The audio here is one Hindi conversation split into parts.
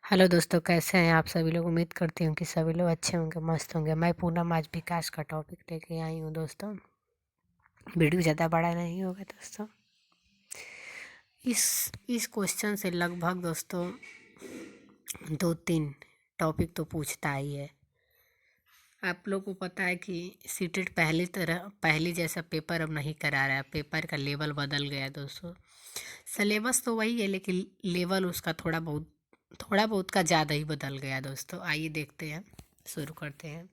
हेलो दोस्तों, कैसे हैं आप सभी लोग। उम्मीद करती हूँ कि सभी लोग अच्छे होंगे, मस्त होंगे। मैं पूनम आज विकास का टॉपिक लेके आई हूँ दोस्तों। वीडियो ज़्यादा बड़ा नहीं होगा दोस्तों। इस क्वेश्चन से लगभग दोस्तों 2-3 टॉपिक तो पूछता ही है। आप लोग को पता है कि सीटेट पहली जैसा पेपर अब नहीं करा रहा है। पेपर का लेवल बदल गया है दोस्तों। सिलेबस तो वही है, लेकिन लेवल उसका थोड़ा बहुत का ज़्यादा ही बदल गया दोस्तों। आइए देखते हैं, शुरू करते हैं।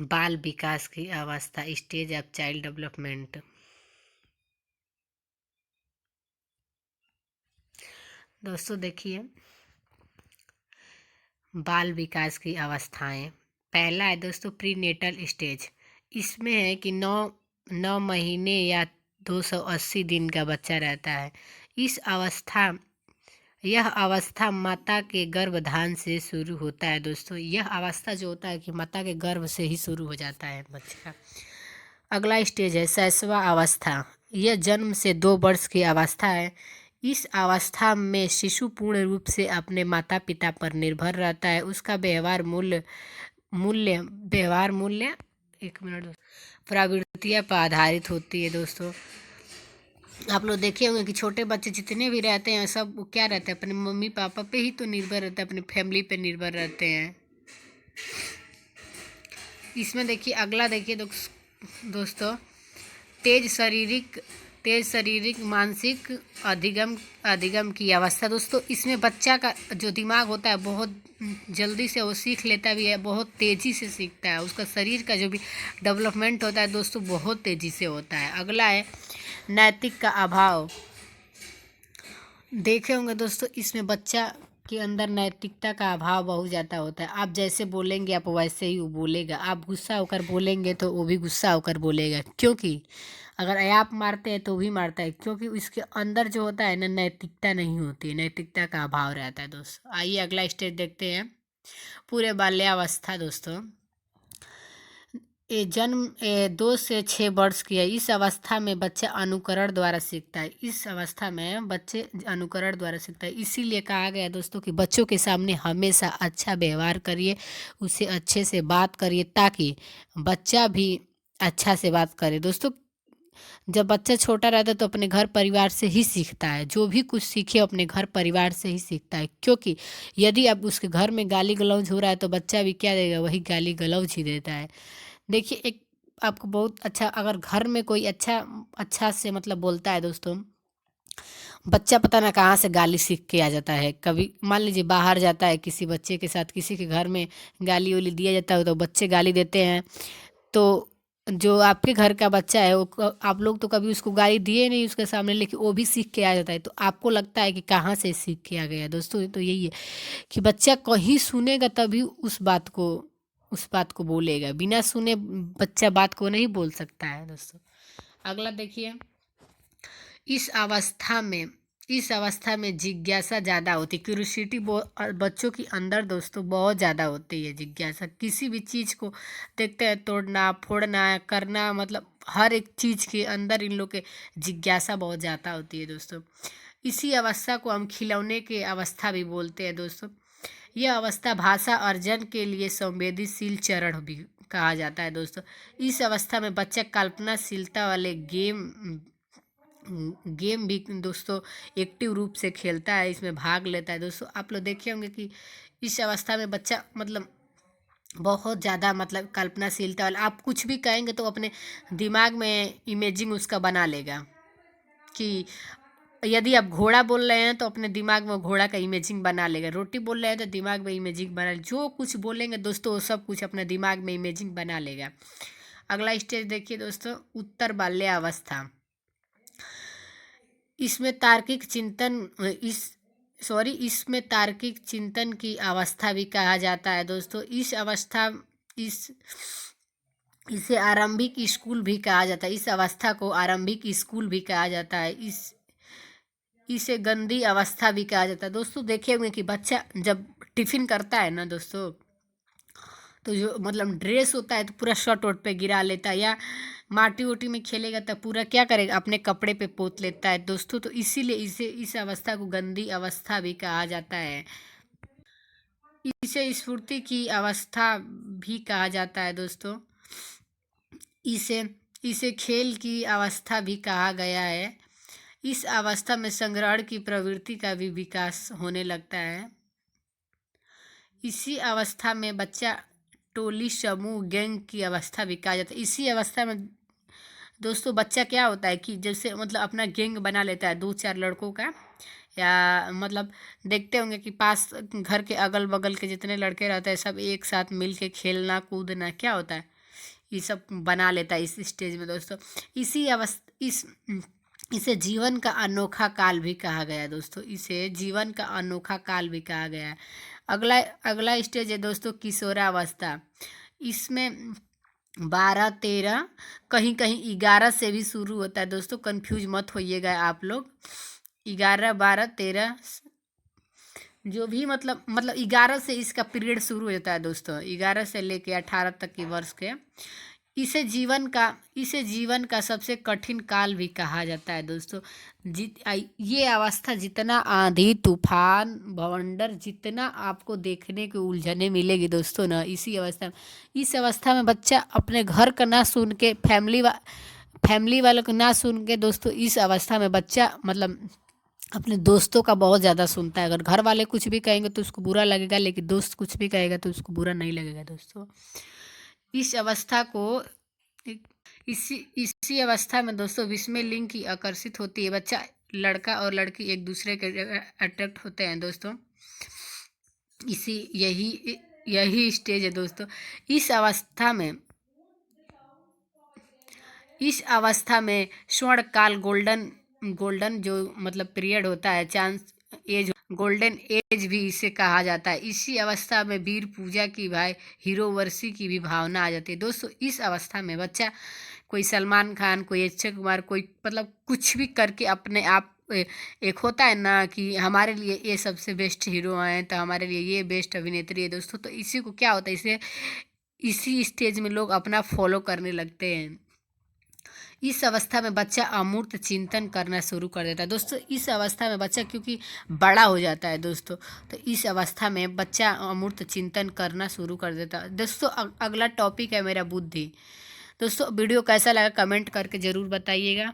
बाल विकास की अवस्था, स्टेज ऑफ चाइल्ड डेवलपमेंट। दोस्तों देखिए, बाल विकास की अवस्थाएं। पहला है दोस्तों प्रीनेटल स्टेज। इसमें है कि 9 महीने या 280 दिन का बच्चा रहता है। यह अवस्था माता के गर्भधान से शुरू होता है दोस्तों। यह अवस्था जो होता है कि माता के गर्भ से ही शुरू हो जाता है बच्चे का। अगला स्टेज है शैशवा अवस्था। यह जन्म से 2 वर्ष की अवस्था है। इस अवस्था में शिशु पूर्ण रूप से अपने माता पिता पर निर्भर रहता है। उसका व्यवहार मूल्य एक मिनट प्रवृत्तियाँ पर आधारित होती है दोस्तों। आप लोग देखे होंगे कि छोटे बच्चे जितने भी रहते हैं सब क्या रहते हैं, अपने मम्मी पापा पे ही तो निर्भर रहते हैं, अपनी फैमिली पे निर्भर रहते हैं। इसमें देखिए अगला देखिए दोस्तों तेज शारीरिक मानसिक अधिगम की अवस्था। दोस्तों इसमें बच्चा का जो दिमाग होता है बहुत जल्दी से वो सीख लेता भी है, बहुत तेज़ी से सीखता है। उसका शरीर का जो भी डेवलपमेंट होता है दोस्तों बहुत तेज़ी से होता है। अगला है नैतिक का अभाव। देखे होंगे दोस्तों, इसमें बच्चा के अंदर नैतिकता का अभाव बहुत ज़्यादा होता है। आप जैसे बोलेंगे आप वैसे ही वो बोलेगा। आप गुस्सा होकर बोलेंगे तो वो भी गुस्सा होकर बोलेगा, क्योंकि अगर आप मारते हैं तो वो भी मारता है, क्योंकि इसके अंदर जो होता है ना नैतिकता नहीं होती है, नैतिकता का अभाव रहता है दोस्तों। आइए अगला स्टेज देखते हैं, पूरे बाल्यावस्था दोस्तों। ये जन्म 2 से 6 वर्ष की है। इस अवस्था में बच्चा अनुकरण द्वारा सीखता है। इस अवस्था में बच्चे अनुकरण द्वारा सीखता है। इसीलिए कहा गया दोस्तों कि बच्चों के सामने हमेशा अच्छा व्यवहार करिए, उससे अच्छे से बात करिए, ताकि बच्चा भी अच्छा से बात करे दोस्तों। जब बच्चा छोटा रहता है तो अपने घर परिवार से ही सीखता है। जो भी कुछ सीखे अपने घर परिवार से ही सीखता है, क्योंकि यदि अब उसके घर में गाली गलौज हो रहा है तो बच्चा भी क्या देगा, वही गाली गलौज ही देता है। देखिए एक आपको बहुत अच्छा, अगर घर में कोई अच्छा से मतलब बोलता है दोस्तों, बच्चा पता ना कहाँ से गाली सीख के आ जाता है। कभी मान लीजिए बाहर जाता है किसी बच्चे के साथ, किसी के घर में गाली वाली दिया जाता है तो बच्चे गाली देते हैं, तो जो आपके घर का बच्चा है वो आप लोग तो कभी उसको गाली दिए नहीं उसके सामने, लेकिन वो भी सीख के आ जाता है। तो आपको लगता है कि कहाँ से सीख के आ गया दोस्तों। तो यही है कि बच्चा कहीं सुनेगा तभी उस बात को बोलेगा। बिना सुने बच्चा बात को नहीं बोल सकता है दोस्तों। अगला देखिए, इस अवस्था में इस अवस्था में जिज्ञासा ज़्यादा होती है। क्यूरियोसिटी बच्चों के अंदर दोस्तों बहुत ज़्यादा होती है। जिज्ञासा किसी भी चीज़ को देखते हैं, तोड़ना फोड़ना करना, मतलब हर एक चीज़ के अंदर इन लोग के जिज्ञासा बहुत ज़्यादा होती है दोस्तों। इसी अवस्था को हम खिलौने की अवस्था भी बोलते हैं दोस्तों। यह अवस्था भाषा अर्जन के लिए संवेदनशील चरण भी कहा जाता है दोस्तों। इस अवस्था में बच्चा कल्पनाशीलता वाले गेम भी दोस्तों एक्टिव रूप से खेलता है, इसमें भाग लेता है दोस्तों। आप लोग देखे होंगे कि इस अवस्था में बच्चा मतलब बहुत ज़्यादा मतलब कल्पनाशीलता वाला, आप कुछ भी कहेंगे तो अपने दिमाग में इमेजिंग उसका बना लेगा। कि यदि आप घोड़ा बोल रहे हैं तो अपने दिमाग में घोड़ा का इमेजिंग बना लेगा। रोटी बोल रहे हैं तो दिमाग में इमेजिंग बना, जो कुछ बोलेंगे दोस्तों वो सब कुछ अपने दिमाग में इमेजिंग बना लेगा। अगला स्टेज देखिए दोस्तों, उत्तर बाल्यावस्था। इसमें तार्किक चिंतन इसमें तार्किक चिंतन की अवस्था भी कहा जाता है दोस्तों। इस इसे आरंभिक स्कूल भी कहा जाता है। इस अवस्था को आरंभिक स्कूल भी कहा जाता है। इसे गंदी अवस्था भी कहा जाता है दोस्तों। देखे होंगे कि बच्चा जब टिफिन करता है ना दोस्तों, तो जो मतलब ड्रेस होता है तो पूरा शर्ट वर्ट पे गिरा लेता है, या माटी वोटी में खेलेगा तो पूरा क्या करेगा, अपने कपड़े पे पोत लेता है दोस्तों। तो इसीलिए इसे इस अवस्था को गंदी अवस्था भी कहा जाता है। इसे स्फूर्ति की अवस्था भी कहा जाता है दोस्तों। इसे इसे खेल की अवस्था भी कहा गया है। इस अवस्था में संग्रहण की प्रवृत्ति का भी विकास होने लगता है। इसी अवस्था में बच्चा टोली, समूह, गैंग की अवस्था भी कहा जाता है। इसी अवस्था में दोस्तों बच्चा क्या होता है कि जैसे मतलब अपना गैंग बना लेता है 2-4 लड़कों का, या मतलब देखते होंगे कि पास घर के अगल बगल के जितने लड़के रहते हैं सब एक साथ मिल के खेलना कूदना क्या होता है, ये सब बना लेता है इस स्टेज में दोस्तों। इसी अवस्था इसे जीवन का अनोखा काल भी कहा गया है दोस्तों। इसे जीवन का अनोखा काल भी कहा गया है। अगला अगला स्टेज है दोस्तों किशोरावस्था। इसमें 12-13, कहीं कहीं 11 से भी शुरू होता है दोस्तों, कंफ्यूज मत होइएगा आप लोग। 11, 12, 13 जो भी मतलब 11 से इसका पीरियड शुरू होता है दोस्तों, 11 से लेके 18 तक की वर्ष के। इसे जीवन का सबसे कठिन काल भी कहा जाता है दोस्तों। ये अवस्था जितना आंधी तूफान भवंडर जितना आपको देखने को उलझने मिलेगी दोस्तों ना, इस अवस्था में बच्चा अपने घर का ना सुन के फैमिली वालों को ना सुन के दोस्तों, इस अवस्था में बच्चा मतलब अपने दोस्तों का बहुत ज़्यादा सुनता है। अगर घर वाले कुछ भी कहेंगे तो उसको बुरा लगेगा, लेकिन दोस्त कुछ भी कहेगा तो उसको बुरा नहीं लगेगा दोस्तों। इस अवस्था को इसी अवस्था में दोस्तों विस्मय लिंग की आकर्षित होती है। बच्चा, लड़का और लड़की एक दूसरे के अट्रैक्ट होते हैं दोस्तों। यही स्टेज है दोस्तों। इस अवस्था में स्वर्ण काल गोल्डन जो मतलब पीरियड होता है, चांस एज, गोल्डन एज भी इसे कहा जाता है। इसी अवस्था में वीर पूजा की हीरो वर्षी की भी भावना आ जाती है दोस्तों। इस अवस्था में बच्चा कोई सलमान खान, कोई अक्षय कुमार, कोई मतलब कुछ भी करके अपने आप एक होता है ना कि हमारे लिए ये सबसे बेस्ट हीरो हैं, तो हमारे लिए ये बेस्ट अभिनेत्री है दोस्तों। तो इसी को क्या होता है, इसी स्टेज में लोग अपना फॉलो करने लगते हैं। इस अवस्था में बच्चा अमूर्त चिंतन करना शुरू कर देता है दोस्तों। इस अवस्था में बच्चा क्योंकि बड़ा हो जाता है दोस्तों, तो इस अवस्था में बच्चा अमूर्त चिंतन करना शुरू कर देता है दोस्तों। अगला टॉपिक है मेरा बुद्धि। दोस्तों वीडियो कैसा लगा कमेंट करके ज़रूर बताइएगा।